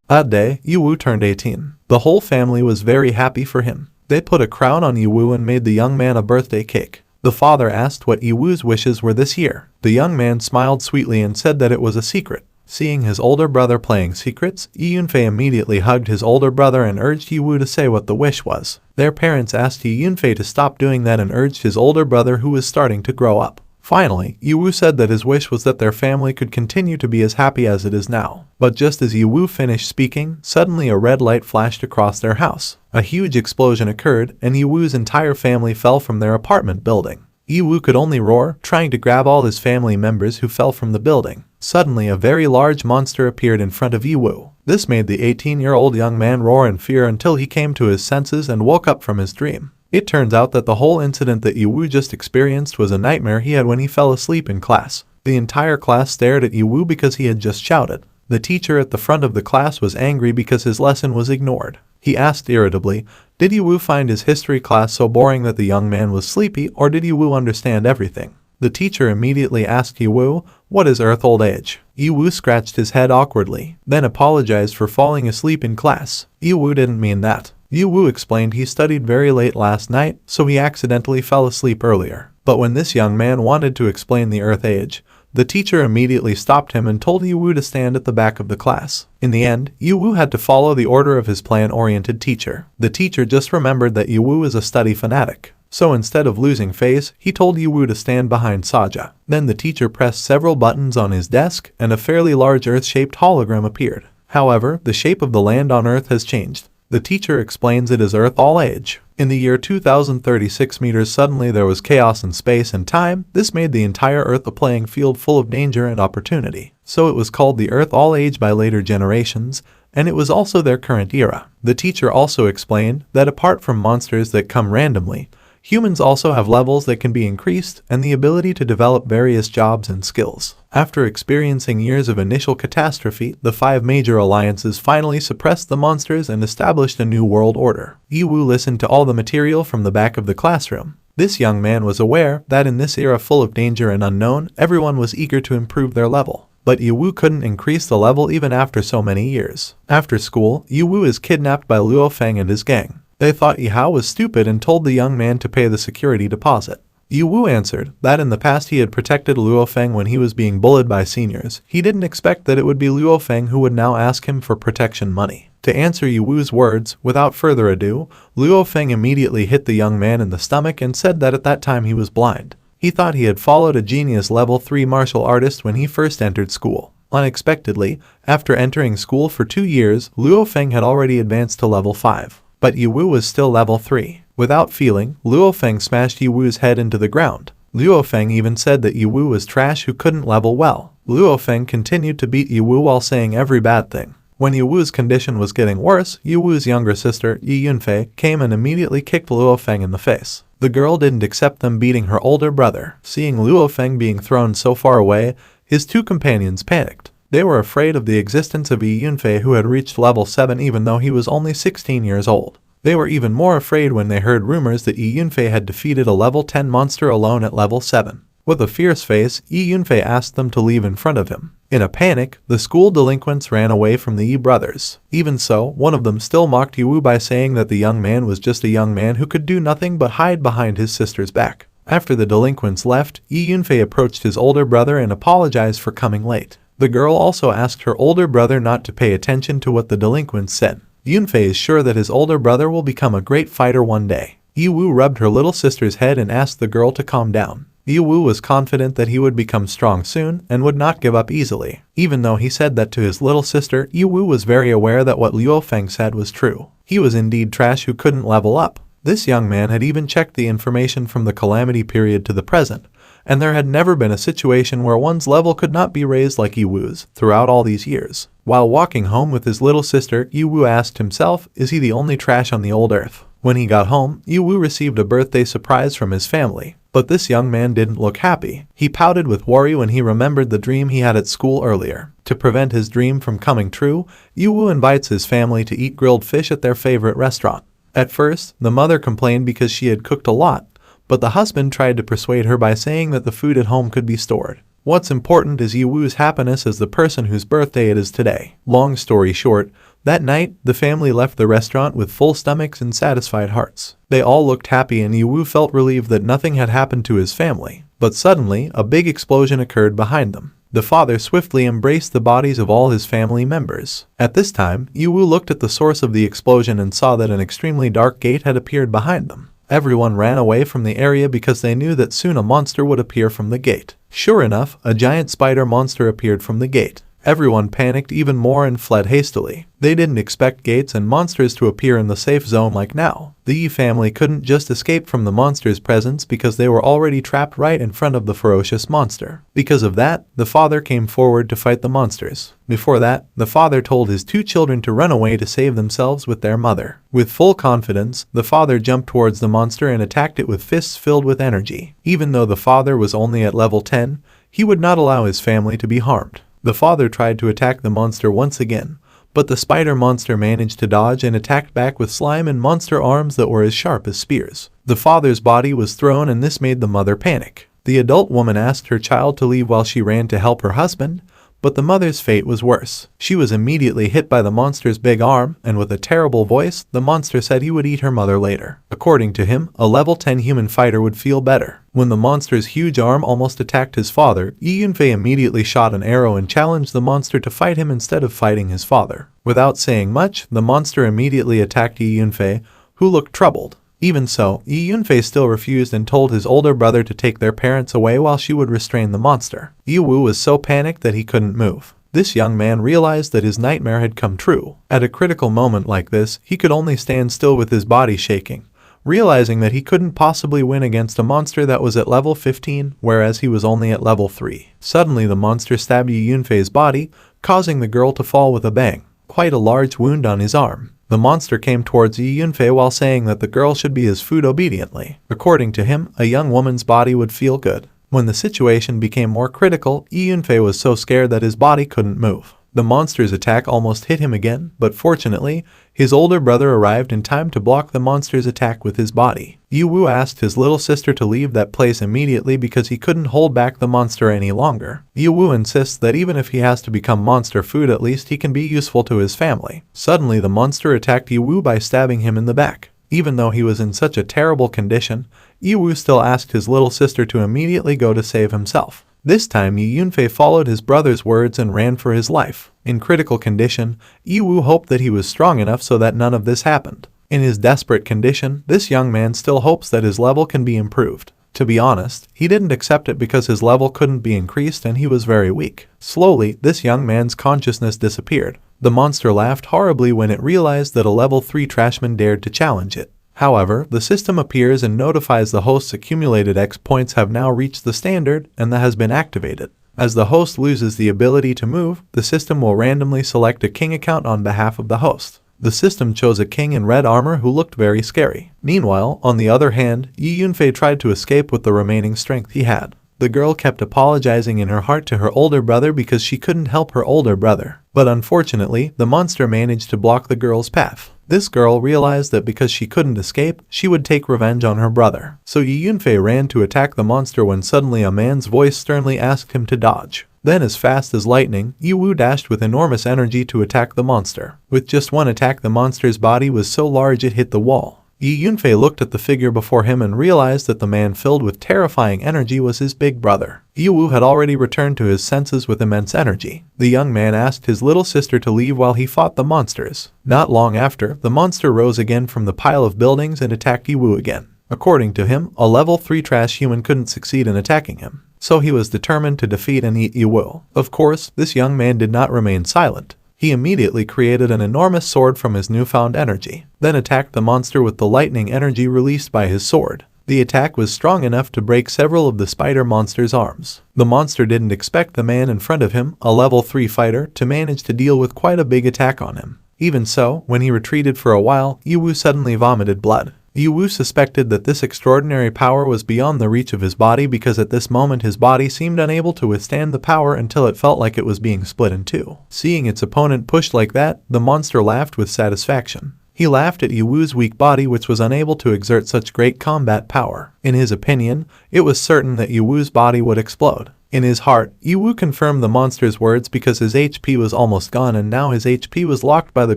That day, Yiwu turned 18. The whole family was very happy for him. They put a crown on Yiwu and made the young man a birthday cake. The father asked what Yiwu's wishes were this year. The young man smiled sweetly and said that it was a secret. Seeing his older brother playing secrets, Ye Yunfei immediately hugged his older brother and urged Yiwu to say what the wish was. Their parents asked Ye Yunfei to stop doing that and urged his older brother, who was starting to grow up. Finally, Yiwu said that his wish was that their family could continue to be as happy as it is now. But just as Yiwu finished speaking, suddenly a red light flashed across their house. A huge explosion occurred, and Yiwu's entire family fell from their apartment building. Yiwu could only roar, trying to grab all his family members who fell from the building. Suddenly, a very large monster appeared in front of Yiwu. This made the 18-year-old young man roar in fear until he came to his senses and woke up from his dream. It turns out that the whole incident that Yiwu just experienced was a nightmare he had when he fell asleep in class. The entire class stared at Yiwu because he had just shouted. The teacher at the front of the class was angry because his lesson was ignored. He asked irritably, did Yiwu find his history class so boring that the young man was sleepy, or did Yiwu understand everything? The teacher immediately asked Yiwu, what is Earth old age? Yiwu scratched his head awkwardly, then apologized for falling asleep in class. Yiwu didn't mean that. Yiwu explained he studied very late last night, so he accidentally fell asleep earlier. But when this young man wanted to explain the Earth age, the teacher immediately stopped him and told Yiwu to stand at the back of the class. In the end, Yiwu had to follow the order of his plan-oriented teacher. The teacher just remembered that Yiwu is a study fanatic. So instead of losing face, he told Yiwu to stand behind Saja. Then the teacher pressed several buttons on his desk, and a fairly large Earth-shaped hologram appeared. However, the shape of the land on Earth has changed. The teacher explains it is Earth all age. In the year 2036 meters, suddenly there was chaos in space and time. This made the entire Earth a playing field full of danger and opportunity. So it was called the Earth all age by later generations, and it was also their current era. The teacher also explained that apart from monsters that come randomly, humans also have levels that can be increased and the ability to develop various jobs and skills. After experiencing years of initial catastrophe, the 5 major alliances finally suppressed the monsters and established a new world order. Yiwu listened to all the material from the back of the classroom. This young man was aware that in this era full of danger and unknown, everyone was eager to improve their level. But Yiwu couldn't increase the level even after so many years. After school, Yiwu is kidnapped by Luo Feng and his gang. They thought Ye Hao was stupid and told the young man to pay the security deposit. Yiwu answered that in the past he had protected Luo Feng when he was being bullied by seniors. He didn't expect that it would be Luo Feng who would now ask him for protection money. To answer Yiwu's words, without further ado, Luo Feng immediately hit the young man in the stomach and said that at that time he was blind. He thought he had followed a genius level 3 martial artist when he first entered school. Unexpectedly, after entering school for 2 years, Luo Feng had already advanced to level 5. But Yiwu was still level 3. Without feeling, Luo Feng smashed Yiwu's head into the ground. Luo Feng even said that Yiwu was trash who couldn't level well. Luo Feng continued to beat Yiwu while saying every bad thing. When Yiwu's condition was getting worse, Yiwu's younger sister, Ye Yunfei, came and immediately kicked Luo Feng in the face. The girl didn't accept them beating her older brother. Seeing Luo Feng being thrown so far away, his 2 companions panicked. They were afraid of the existence of Ye Yunfei, who had reached level 7 even though he was only 16 years old. They were even more afraid when they heard rumors that Ye Yunfei had defeated a level 10 monster alone at level 7. With a fierce face, Ye Yunfei asked them to leave in front of him. In a panic, the school delinquents ran away from the Ye brothers. Even so, one of them still mocked Yiwu by saying that the young man was just a young man who could do nothing but hide behind his sister's back. After the delinquents left, Ye Yunfei approached his older brother and apologized for coming late. The girl also asked her older brother not to pay attention to what the delinquents said. Yunfei is sure that his older brother will become a great fighter one day. Yiwu rubbed her little sister's head and asked the girl to calm down. Yiwu was confident that he would become strong soon and would not give up easily. Even though he said that to his little sister, Yiwu was very aware that what Luo Feng said was true. He was indeed trash who couldn't level up. This young man had even checked the information from the calamity period to the present, and there had never been a situation where one's level could not be raised like Yiwu's throughout all these years. While walking home with his little sister, Yiwu asked himself, is he the only trash on the old earth? When he got home, Yiwu received a birthday surprise from his family. But this young man didn't look happy. He pouted with worry when he remembered the dream he had at school earlier. To prevent his dream from coming true, Yiwu invites his family to eat grilled fish at their favorite restaurant. At first, the mother complained because she had cooked a lot, but the husband tried to persuade her by saying that the food at home could be stored. What's important is Yiwu's happiness as the person whose birthday it is today. Long story short, That night, the family left the restaurant with full stomachs and satisfied hearts. They all looked happy and Yiwu felt relieved that nothing had happened to his family. But suddenly, a big explosion occurred behind them. The father swiftly embraced the bodies of all his family members. At this time, Yiwu looked at the source of the explosion and saw that an extremely dark gate had appeared behind them. Everyone ran away from the area because they knew that soon a monster would appear from the gate. Sure enough, a giant spider monster appeared from the gate. Everyone panicked even more and fled hastily. They didn't expect gates and monsters to appear in the safe zone like now. The Yi family couldn't just escape from the monster's presence because they were already trapped right in front of the ferocious monster. Because of that, the father came forward to fight the monsters. Before that, the father told his 2 children to run away to save themselves with their mother. With full confidence, the father jumped towards the monster and attacked it with fists filled with energy. Even though the father was only at level 10, he would not allow his family to be harmed. The father tried to attack the monster once again, but the spider monster managed to dodge and attacked back with slime and monster arms that were as sharp as spears. The father's body was thrown and this made the mother panic. The adult woman asked her child to leave while she ran to help her husband, but the mother's fate was worse. She was immediately hit by the monster's big arm, and with a terrible voice, the monster said he would eat her mother later. According to him, a level 10 human fighter would feel better. When the monster's huge arm almost attacked his father, Yi Yunfei immediately shot an arrow and challenged the monster to fight him instead of fighting his father. Without saying much, the monster immediately attacked Yi Yunfei, who looked troubled. Even so, Yi Yunfei still refused and told his older brother to take their parents away while she would restrain the monster. Yi Wu was so panicked that he couldn't move. This young man realized that his nightmare had come true. At a critical moment like this, he could only stand still with his body shaking, realizing that he couldn't possibly win against a monster that was at level 15, whereas he was only at level 3. Suddenly the monster stabbed Yi Yunfei's body, causing the girl to fall with a bang, quite a large wound on his arm. The monster came towards Yi Yunfei while saying that the girl should be his food obediently. According to him, a young woman's body would feel good. When the situation became more critical, Yi Yunfei was so scared that his body couldn't move. The monster's attack almost hit him again, but fortunately, his older brother arrived in time to block the monster's attack with his body. Yi Wu asked his little sister to leave that place immediately because he couldn't hold back the monster any longer. Yi Wu insists that even if he has to become monster food, at least he can be useful to his family. Suddenly, the monster attacked Yi Wu by stabbing him in the back. Even though he was in such a terrible condition, Yi Wu still asked his little sister to immediately go to save himself. This time, Yi Yunfei followed his brother's words and ran for his life. In critical condition, Yi Wu hoped that he was strong enough so that none of this happened. In his desperate condition, this young man still hopes that his level can be improved. To be honest, he didn't accept it because his level couldn't be increased and he was very weak. Slowly, this young man's consciousness disappeared. The monster laughed horribly when it realized that a level 3 trashman dared to challenge it. However, the system appears and notifies the host's accumulated X points have now reached the standard and that has been activated. As the host loses the ability to move, the system will randomly select a king account on behalf of the host. The system chose a king in red armor who looked very scary. Meanwhile, on the other hand, Yi Yunfei tried to escape with the remaining strength he had. The girl kept apologizing in her heart to her older brother because she couldn't help her older brother. But unfortunately, the monster managed to block the girl's path. This girl realized that because she couldn't escape, she would take revenge on her brother. So Yi Yunfei ran to attack the monster when suddenly a man's voice sternly asked him to dodge. Then as fast as lightning, Yi Wu dashed with enormous energy to attack the monster. With just one attack, the monster's body was so large it hit the wall. Yi Yunfei looked at the figure before him and realized that the man filled with terrifying energy was his big brother. Yi Wu had already returned to his senses with immense energy. The young man asked his little sister to leave while he fought the monsters. Not long after, the monster rose again from the pile of buildings and attacked Yi Wu again. According to him, a level 3 trash human couldn't succeed in attacking him. So he was determined to defeat and eat Yi Wu. Of course, this young man did not remain silent. He immediately created an enormous sword from his newfound energy, then attacked the monster with the lightning energy released by his sword. The attack was strong enough to break several of the spider monster's arms. The monster didn't expect the man in front of him, a level 3 fighter, to manage to deal with quite a big attack on him. Even so, when he retreated for a while, Yi Wu suddenly vomited blood. Yi Wu suspected that this extraordinary power was beyond the reach of his body because at this moment his body seemed unable to withstand the power until it felt like it was being split in two. Seeing its opponent pushed like that, the monster laughed with satisfaction. He laughed at Yi Wu's weak body, which was unable to exert such great combat power. In his opinion, it was certain that Yi Wu's body would explode. In his heart, Yiwu confirmed the monster's words because his HP was almost gone and now his HP was locked by the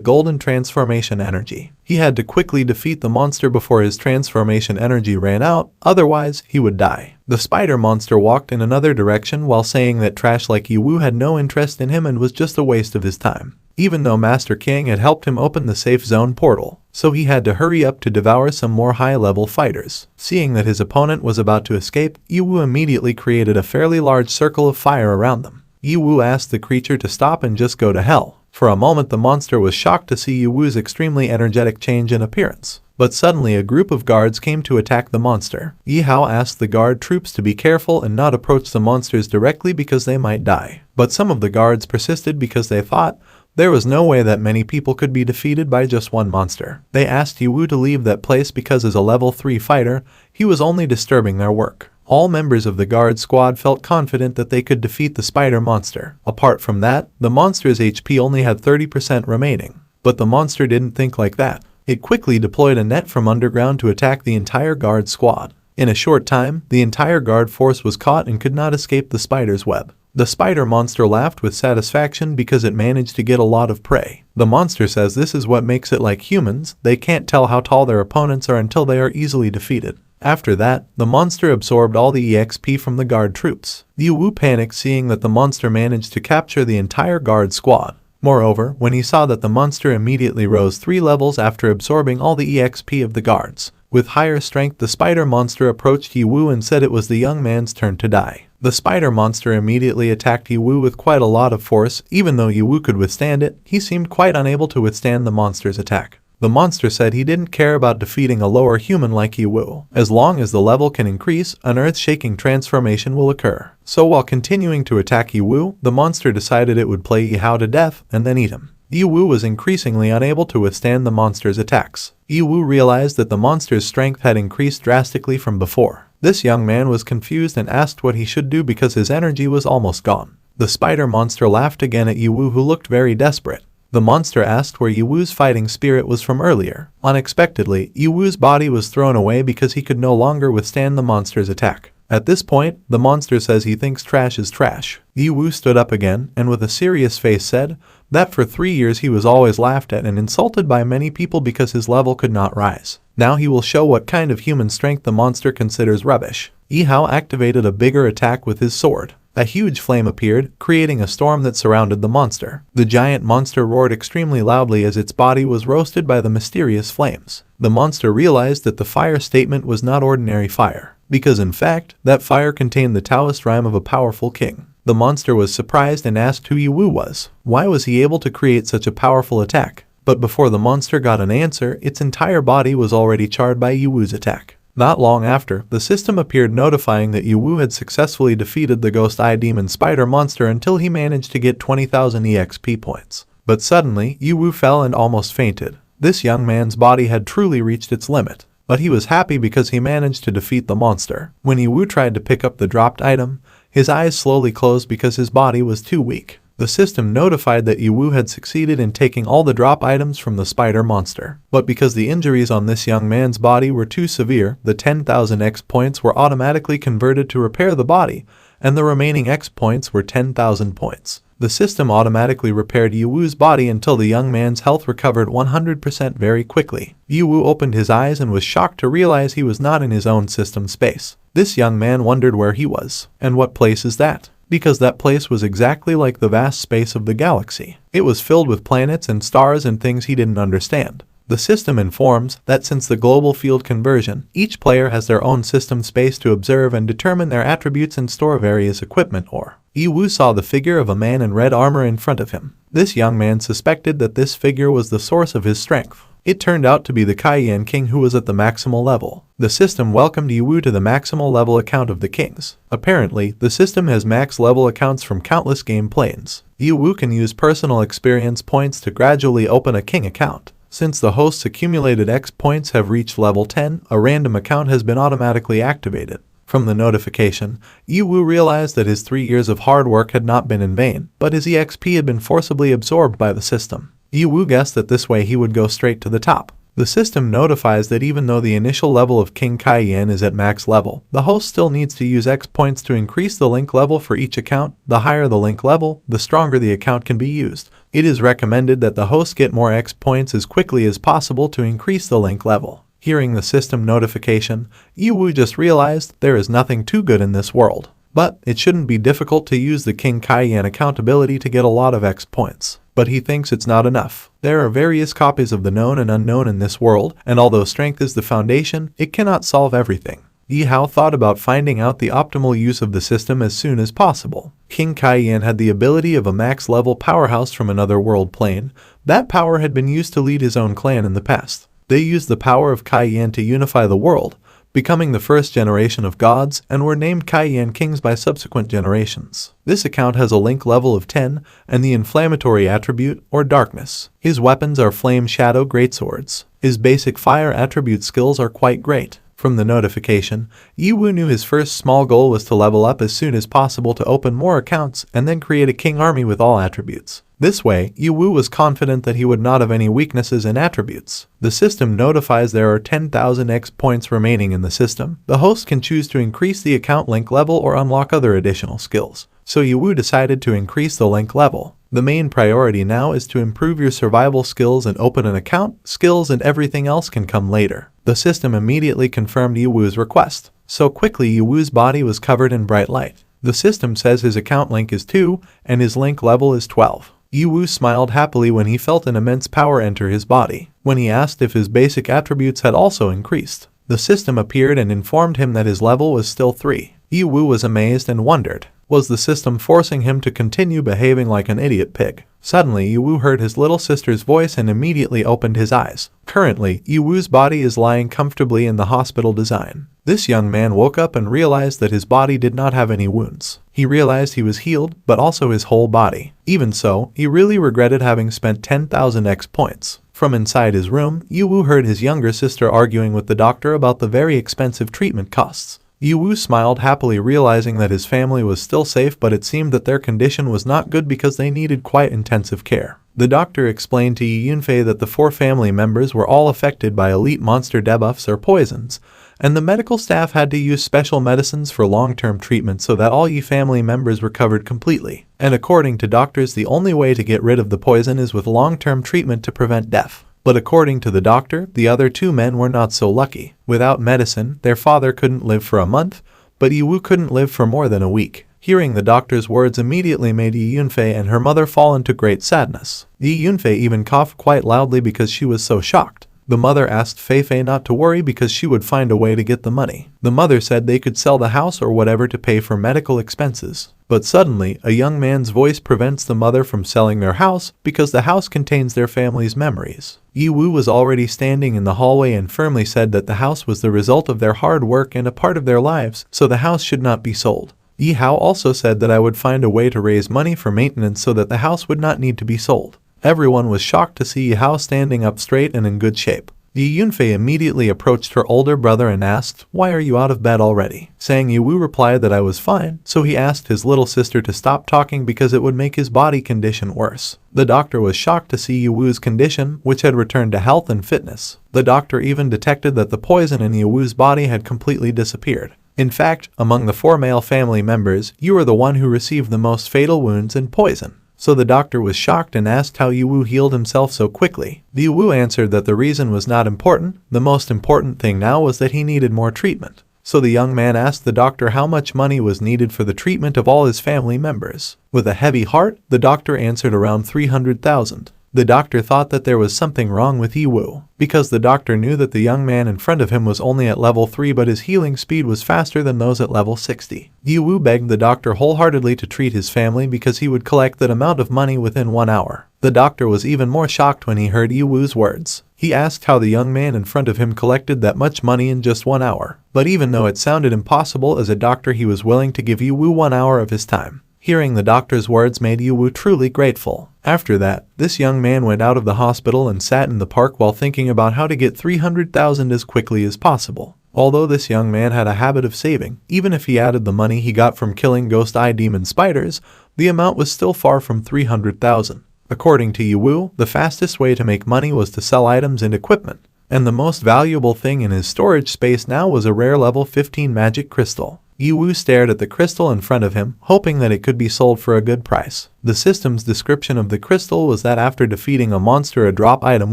golden transformation energy. He had to quickly defeat the monster before his transformation energy ran out, otherwise he would die. The spider monster walked in another direction while saying that trash like Yiwu had no interest in him and was just a waste of his time. Even though Master King had helped him open the safe zone portal, so he had to hurry up to devour some more high-level fighters. Seeing that his opponent was about to escape, Yiwu immediately created a fairly large circle of fire around them. Yiwu asked the creature to stop and just go to hell. For a moment the monster was shocked to see Yiwu's extremely energetic change in appearance. But suddenly a group of guards came to attack the monster. Ye Hao asked the guard troops to be careful and not approach the monsters directly because they might die. But some of the guards persisted because they thought there was no way that many people could be defeated by just one monster. They asked Yiwu to leave that place because as a level 3 fighter, he was only disturbing their work. All members of the guard squad felt confident that they could defeat the spider monster. Apart from that, the monster's HP only had 30% remaining. But the monster didn't think like that. It quickly deployed a net from underground to attack the entire guard squad. In a short time, the entire guard force was caught and could not escape the spider's web. The spider monster laughed with satisfaction because it managed to get a lot of prey. The monster says this is what makes it like humans, they can't tell how tall their opponents are until they are easily defeated. After that, the monster absorbed all the EXP from the guard troops. Yiwu panicked seeing that the monster managed to capture the entire guard squad. Moreover, when he saw that the monster immediately rose 3 levels after absorbing all the EXP of the guards. With higher strength, the spider monster approached Yiwu and said it was the young man's turn to die. The spider monster immediately attacked Yiwu with quite a lot of force. Even though Yiwu could withstand it, he seemed quite unable to withstand the monster's attack. The monster said he didn't care about defeating a lower human like Yiwu. As long as the level can increase, an earth-shaking transformation will occur. So while continuing to attack Yiwu, the monster decided it would play Ye Hao to death and then eat him. Yiwu was increasingly unable to withstand the monster's attacks. Yiwu realized that the monster's strength had increased drastically from before. This young man was confused and asked what he should do because his energy was almost gone. The spider monster laughed again at Yiwu, who looked very desperate. The monster asked where Yiwu's fighting spirit was from earlier. Unexpectedly, Yiwu's body was thrown away because he could no longer withstand the monster's attack. At this point, the monster says he thinks trash is trash. Yiwu stood up again and with a serious face said that for 3 years he was always laughed at and insulted by many people because his level could not rise. Now he will show what kind of human strength the monster considers rubbish. Ye Hao activated a bigger attack with his sword. A huge flame appeared, creating a storm that surrounded the monster. The giant monster roared extremely loudly as its body was roasted by the mysterious flames. The monster realized that the fire statement was not ordinary fire, because in fact, that fire contained the Taoist rhyme of a powerful king. The monster was surprised and asked who Yiwu was. Why was he able to create such a powerful attack? But before the monster got an answer, its entire body was already charred by Yiwu's attack. Not long after, the system appeared notifying that Yiwu had successfully defeated the Ghost Eye Demon Spider Monster until he managed to get 20,000 EXP points. But suddenly, Yiwu fell and almost fainted. This young man's body had truly reached its limit. But he was happy because he managed to defeat the monster. When Yiwu tried to pick up the dropped item, his eyes slowly closed because his body was too weak. The system notified that Yiwu had succeeded in taking all the drop items from the spider monster. But because the injuries on this young man's body were too severe, the 10,000 X points were automatically converted to repair the body, and the remaining X points were 10,000 points. The system automatically repaired Yiwu's body until the young man's health recovered 100% very quickly. Yiwu opened his eyes and was shocked to realize he was not in his own system space. This young man wondered where he was. And what place is that? Because that place was exactly like the vast space of the galaxy. It was filled with planets and stars and things he didn't understand. The system informs that since the global field conversion, each player has their own system space to observe and determine their attributes and store various equipment or. Yiwu saw the figure of a man in red armor in front of him. This young man suspected that this figure was the source of his strength. It turned out to be the Cayenne King, who was at the maximal level. The system welcomed Yiwu to the maximal level account of the kings. Apparently, the system has max level accounts from countless game planes. Yiwu can use personal experience points to gradually open a king account. Since the host's accumulated X points have reached level 10, a random account has been automatically activated. From the notification, Yiwu realized that his 3 years of hard work had not been in vain, but his EXP had been forcibly absorbed by the system. Yiwu guessed that this way he would go straight to the top. The system notifies that even though the initial level of King Cayenne is at max level, the host still needs to use X points to increase the link level for each account. The higher the link level, the stronger the account can be used. It is recommended that the host get more X points as quickly as possible to increase the link level. Hearing the system notification, Yiwu just realized there is nothing too good in this world. But it shouldn't be difficult to use the King Cayenne account ability to get a lot of X points. But he thinks it's not enough. There are various copies of the known and unknown in this world, and although strength is the foundation, it cannot solve everything. Ye Hao thought about finding out the optimal use of the system as soon as possible. King Cayenne had the ability of a max-level powerhouse from another world plane. That power had been used to lead his own clan in the past. They used the power of Cayenne to unify the world, becoming the first generation of gods, and were named Cayenne Kings by subsequent generations. This account has a link level of 10, and the inflammatory attribute, or darkness. His weapons are Flame Shadow Greatswords. His basic fire attribute skills are quite great. From the notification, Yiwu knew his first small goal was to level up as soon as possible to open more accounts and then create a king army with all attributes. This way, Yiwu was confident that he would not have any weaknesses in attributes. The system notifies there are 10,000 X points remaining in the system. The host can choose to increase the account link level or unlock other additional skills. So Yiwu decided to increase the link level. The main priority now is to improve your survival skills and open an account. Skills and everything else can come later. The system immediately confirmed Yiwu's request. So quickly Yiwu's body was covered in bright light. The system says his account link is 2 and his link level is 12. Yiwu smiled happily when he felt an immense power enter his body. When he asked if his basic attributes had also increased, the system appeared and informed him that his level was still 3. Yiwu was amazed and wondered, was the system forcing him to continue behaving like an idiot pig? Suddenly Yiwu heard his little sister's voice and immediately opened his eyes. Currently, Yiwu's body is lying comfortably in the hospital design. This young man woke up and realized that his body did not have any wounds. He realized he was healed, but also his whole body. Even so, he really regretted having spent 10,000 X points. From inside his room, Yiwu heard his younger sister arguing with the doctor about the very expensive treatment costs. Yiwu smiled happily, realizing that his family was still safe, but it seemed that their condition was not good because they needed quite intensive care. The doctor explained to Yi Yunfei that the 4 family members were all affected by elite monster debuffs or poisons, and the medical staff had to use special medicines for long-term treatment so that all Yi family members recovered completely. And according to doctors, the only way to get rid of the poison is with long-term treatment to prevent death. But according to the doctor, the other 2 men were not so lucky. Without medicine, their father couldn't live for a month, but Yiwu couldn't live for more than a week. Hearing the doctor's words immediately made Yi Yunfei and her mother fall into great sadness. Yi Yunfei even coughed quite loudly because she was so shocked. The mother asked Fei Fei not to worry because she would find a way to get the money. The mother said they could sell the house or whatever to pay for medical expenses. But suddenly, a young man's voice prevents the mother from selling their house because the house contains their family's memories. Yiwu was already standing in the hallway and firmly said that the house was the result of their hard work and a part of their lives, so the house should not be sold. Ye Hao also said that I would find a way to raise money for maintenance so that the house would not need to be sold. Everyone was shocked to see Ye Hao standing up straight and in good shape. Yi Yunfei immediately approached her older brother and asked, "Why are you out of bed already?" Saying Yiwu replied that I was fine, so he asked his little sister to stop talking because it would make his body condition worse. The doctor was shocked to see Yiwu's condition, which had returned to health and fitness. The doctor even detected that the poison in Yiwu's body had completely disappeared. In fact, among the 4 male family members, you are the one who received the most fatal wounds and poison. So the doctor was shocked and asked how Yiwu healed himself so quickly. Yiwu answered that the reason was not important. The most important thing now was that he needed more treatment. So the young man asked the doctor how much money was needed for the treatment of all his family members. With a heavy heart, the doctor answered around 300,000. The doctor thought that there was something wrong with Yiwu, because the doctor knew that the young man in front of him was only at level 3 but his healing speed was faster than those at level 60. Yiwu begged the doctor wholeheartedly to treat his family because he would collect that amount of money within 1 hour. The doctor was even more shocked when he heard Yiwu's words. He asked how the young man in front of him collected that much money in just 1 hour. But even though it sounded impossible, as a doctor he was willing to give Yiwu 1 hour of his time. Hearing the doctor's words made Yiwu truly grateful. After that, this young man went out of the hospital and sat in the park while thinking about how to get 300,000 as quickly as possible. Although this young man had a habit of saving, even if he added the money he got from killing ghost eye demon spiders, the amount was still far from 300,000. According to Yiwu, the fastest way to make money was to sell items and equipment. and the most valuable thing in his storage space now was a rare level 15 magic crystal. Yiwu stared at the crystal in front of him, hoping that it could be sold for a good price. The system's description of the crystal was that after defeating a monster a drop item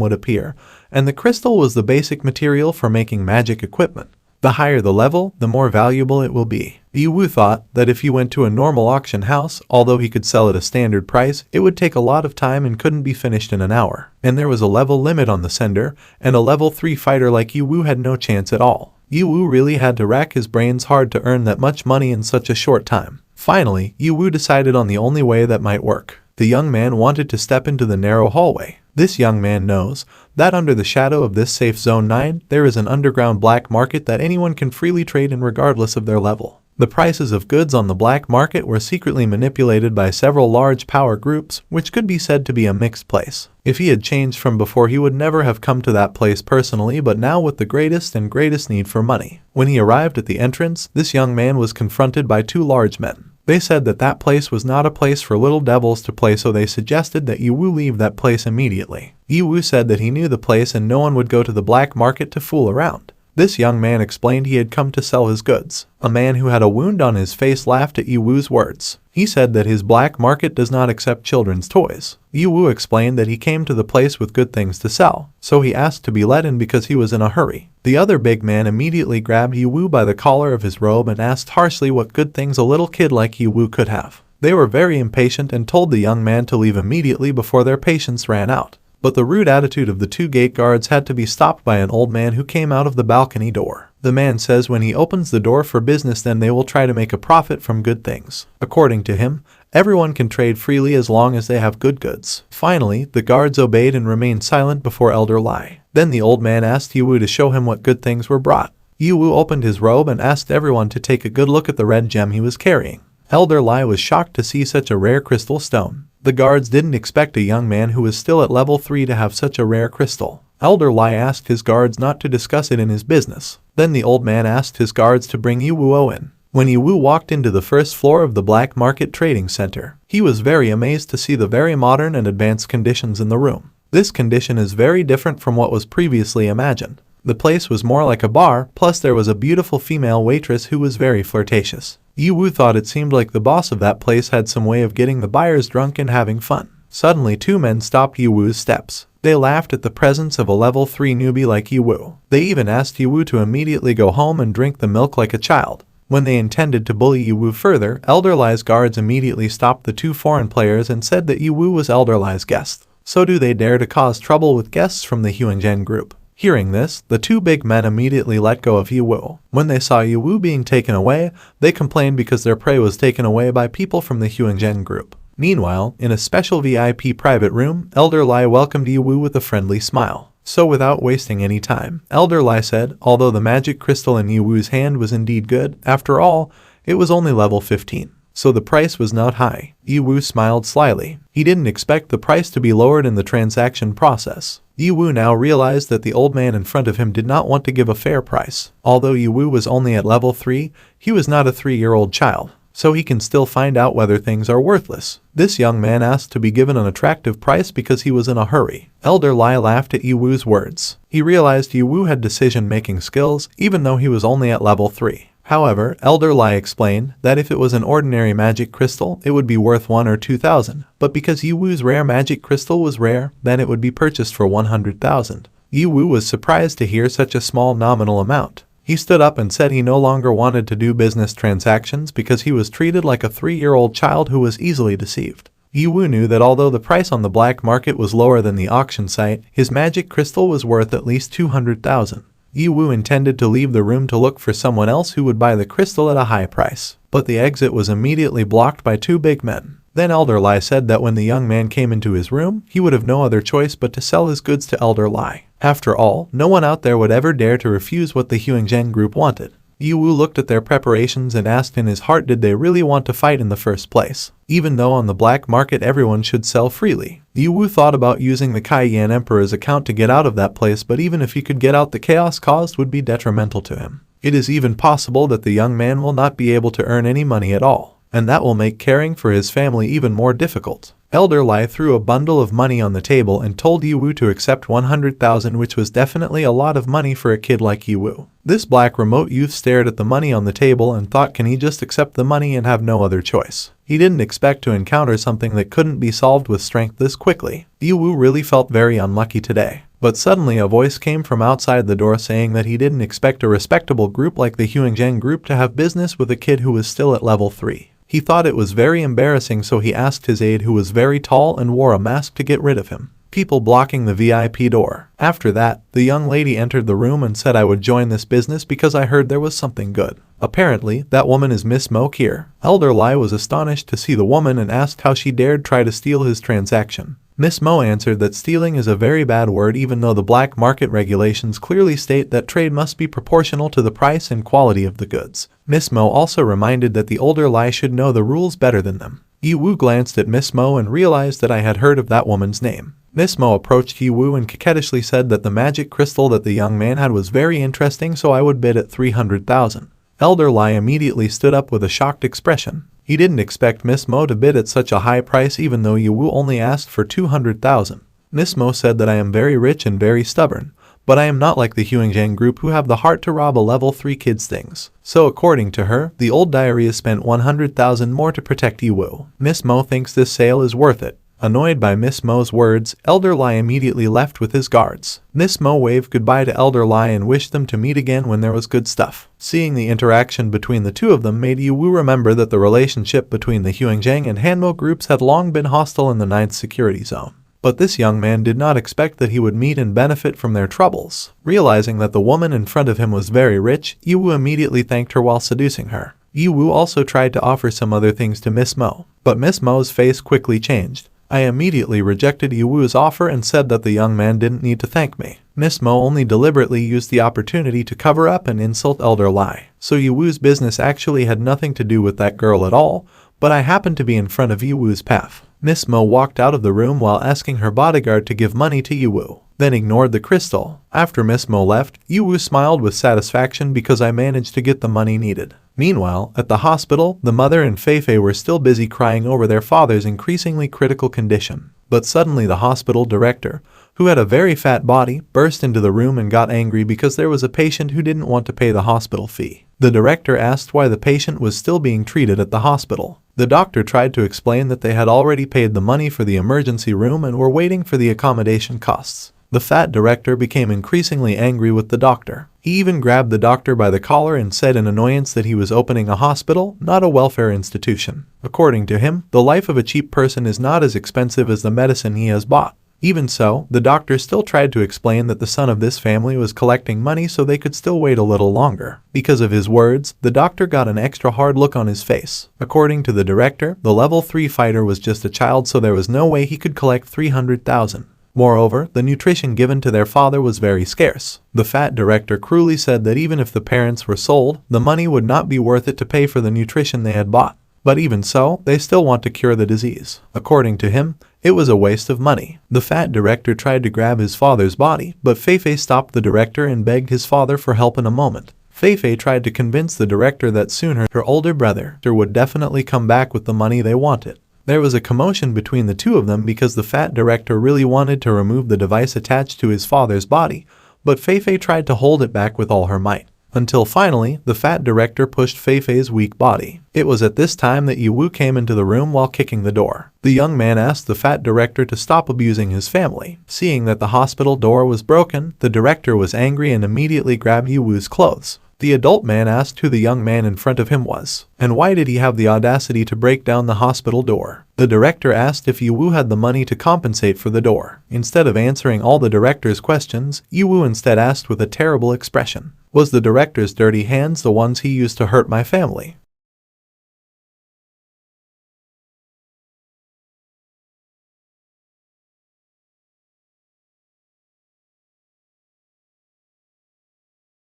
would appear, and the crystal was the basic material for making magic equipment. The higher the level, the more valuable it will be. Yiwu thought that if he went to a normal auction house, although he could sell at a standard price, it would take a lot of time and couldn't be finished in an hour. And there was a level limit on the sender, and a level 3 fighter like Yiwu had no chance at all. Yiwu really had to rack his brains hard to earn that much money in such a short time. Finally, Yiwu decided on the only way that might work. The young man wanted to step into the narrow hallway. This young man knows that under the shadow of this safe zone 9, there is an underground black market that anyone can freely trade in regardless of their level. The prices of goods on the black market were secretly manipulated by several large power groups, which could be said to be a mixed place. If he had changed from before, he would never have come to that place personally, but now with the greatest need for money. When he arrived at the entrance, this young man was confronted by two large men. They said that that place was not a place for little devils to play, so they suggested that Yiwu leave that place immediately. Yiwu said that he knew the place and no one would go to the black market to fool around. This young man explained he had come to sell his goods. A man who had a wound on his face laughed at Yiwu's words. He said that his black market does not accept children's toys. Yiwu explained that he came to the place with good things to sell, so he asked to be let in because he was in a hurry. The other big man immediately grabbed Yiwu by the collar of his robe and asked harshly what good things a little kid like Yiwu could have. They were very impatient and told the young man to leave immediately before their patience ran out. But the rude attitude of the two gate guards had to be stopped by an old man who came out of the balcony door. The man says when he opens the door for business, then they will try to make a profit from good things. According to him, everyone can trade freely as long as they have good goods. Finally, the guards obeyed and remained silent before Elder Lai. Then the old man asked Yiwu to show him what good things were brought. Yiwu opened his robe and asked everyone to take a good look at the red gem he was carrying. Elder Lai was shocked to see such a rare crystal stone. The guards didn't expect a young man who was still at level 3 to have such a rare crystal. Elder Lai asked his guards not to discuss it in his business. Then the old man asked his guards to bring Yiwu in. When Yiwu walked into the first floor of the Black Market Trading Center, he was very amazed to see the very modern and advanced conditions in the room. This condition is very different from what was previously imagined. The place was more like a bar, plus there was a beautiful female waitress who was very flirtatious. Yiwu thought it seemed like the boss of that place had some way of getting the buyers drunk and having fun. Suddenly, two men stopped Yiwu's steps. They laughed at the presence of a level 3 newbie like Yiwu. They even asked Yiwu to immediately go home and drink the milk like a child. When they intended to bully Yiwu further, Elder Lai's guards immediately stopped the two foreign players and said that Yiwu was Elder Lai's guest. So do they dare to cause trouble with guests from the Huangzhen group? Hearing this, the two big men immediately let go of Yiwu. When they saw Yiwu being taken away, they complained because their prey was taken away by people from the Huangzhen group. Meanwhile, in a special VIP private room, Elder Lai welcomed Yiwu with a friendly smile. So without wasting any time, Elder Lai said, although the magic crystal in Yiwu's hand was indeed good, after all, it was only level 15. So the price was not high. Yiwu smiled slyly. He didn't expect the price to be lowered in the transaction process. Yiwu now realized that the old man in front of him did not want to give a fair price. Although Yiwu was only at level 3, he was not a 3-year-old child, so he can still find out whether things are worthless. This young man asked to be given an attractive price because he was in a hurry. Elder Lai laughed at Yiwu's words. He realized Yiwu had decision-making skills, even though he was only at level 3. However, Elder Lai explained that if it was an ordinary magic crystal, it would be worth 1 or 2,000, but because Yiwu's rare magic crystal was rare, then it would be purchased for 100,000. Yiwu was surprised to hear such a small nominal amount. He stood up and said he no longer wanted to do business transactions because he was treated like a 3-year-old child who was easily deceived. Yiwu knew that although the price on the black market was lower than the auction site, his magic crystal was worth at least 200,000. Yiwu intended to leave the room to look for someone else who would buy the crystal at a high price, but the exit was immediately blocked by two big men. Then Elder Lai said that when the young man came into his room, he would have no other choice but to sell his goods to Elder Lai. After all, no one out there would ever dare to refuse what the Huangzhen group wanted. Yiwu looked at their preparations and asked in his heart, did they really want to fight in the first place? Even though on the black market everyone should sell freely. Yiwu thought about using the Kaiyan Emperor's account to get out of that place, but even if he could get out, the chaos caused would be detrimental to him. It is even possible that the young man will not be able to earn any money at all, and that will make caring for his family even more difficult. Elder Lai threw a bundle of money on the table and told Yiwu to accept 100,000, which was definitely a lot of money for a kid like Yiwu. This black remote youth stared at the money on the table and thought, can he just accept the money and have no other choice? He didn't expect to encounter something that couldn't be solved with strength this quickly. Yiwu really felt very unlucky today. But suddenly a voice came from outside the door saying that he didn't expect a respectable group like the Huangjang group to have business with a kid who was still at level 3. He thought it was very embarrassing, so he asked his aide, who was very tall and wore a mask, to get rid of him. People blocking the VIP door. After that, the young lady entered the room and said, I would join this business because I heard there was something good. Apparently, that woman is Miss Mo here. Elder Lai was astonished to see the woman and asked how she dared try to steal his transaction. Miss Mo answered that stealing is a very bad word, even though the black market regulations clearly state that trade must be proportional to the price and quality of the goods. Miss Mo also reminded that the older Lai should know the rules better than them. Yiwu glanced at Miss Mo and realized that I had heard of that woman's name. Miss Mo approached Yiwu and coquettishly said that the magic crystal that the young man had was very interesting, so I would bid at 300,000. Elder Lai immediately stood up with a shocked expression. He didn't expect Miss Mo to bid at such a high price, even though Yiwu only asked for 200,000. Miss Mo said that I am very rich and very stubborn, but I am not like the Huangjang group who have the heart to rob a level 3 kid's things. So according to her, the old diarrhea spent 100,000 more to protect Yiwu. Miss Mo thinks this sale is worth it. Annoyed by Miss Mo's words, Elder Lai immediately left with his guards. Miss Mo waved goodbye to Elder Lai and wished them to meet again when there was good stuff. Seeing the interaction between the two of them made Yiwu remember that the relationship between the Huangjang and Hanmo groups had long been hostile in the 9th security zone. But this young man did not expect that he would meet and benefit from their troubles. Realizing that the woman in front of him was very rich, Yiwu immediately thanked her while seducing her. Yiwu also tried to offer some other things to Miss Mo, but Miss Mo's face quickly changed. I immediately rejected Yiwu's offer and said that the young man didn't need to thank me. Miss Mo only deliberately used the opportunity to cover up and insult Elder Lai. So Yiwu's business actually had nothing to do with that girl at all, but I happened to be in front of Yiwu's path. Miss Mo walked out of the room while asking her bodyguard to give money to Yiwu, then ignored the crystal. After Miss Mo left, Yiwu smiled with satisfaction because I managed to get the money needed. Meanwhile, at the hospital, the mother and Feifei were still busy crying over their father's increasingly critical condition. But suddenly the hospital director, who had a very fat body, burst into the room and got angry because there was a patient who didn't want to pay the hospital fee. The director asked why the patient was still being treated at the hospital. The doctor tried to explain that they had already paid the money for the emergency room and were waiting for the accommodation costs. The fat director became increasingly angry with the doctor. He even grabbed the doctor by the collar and said in annoyance that he was opening a hospital, not a welfare institution. According to him, the life of a cheap person is not as expensive as the medicine he has bought. Even so, the doctor still tried to explain that the son of this family was collecting money so they could still wait a little longer. Because of his words, the doctor got an extra hard look on his face. According to the director, the level 3 fighter was just a child, so there was no way he could collect 300,000. Moreover, the nutrition given to their father was very scarce. The fat director cruelly said that even if the parents were sold, the money would not be worth it to pay for the nutrition they had bought. But even so, they still want to cure the disease. According to him, it was a waste of money. The fat director tried to grab his father's body, but Feifei stopped the director and begged his father for help in a moment. Feifei tried to convince the director that soon her older brother would definitely come back with the money they wanted. There was a commotion between the two of them because the fat director really wanted to remove the device attached to his father's body, but Feifei tried to hold it back with all her might. Until finally, the fat director pushed Feifei's weak body. It was at this time that Yiwu came into the room while kicking the door. The young man asked the fat director to stop abusing his family. Seeing that the hospital door was broken, the director was angry and immediately grabbed Yiwu's clothes. The adult man asked who the young man in front of him was, and why did he have the audacity to break down the hospital door. The director asked if Yiwu had the money to compensate for the door. Instead of answering all the director's questions, Yiwu instead asked with a terrible expression, "Was the director's dirty hands the ones he used to hurt my family?"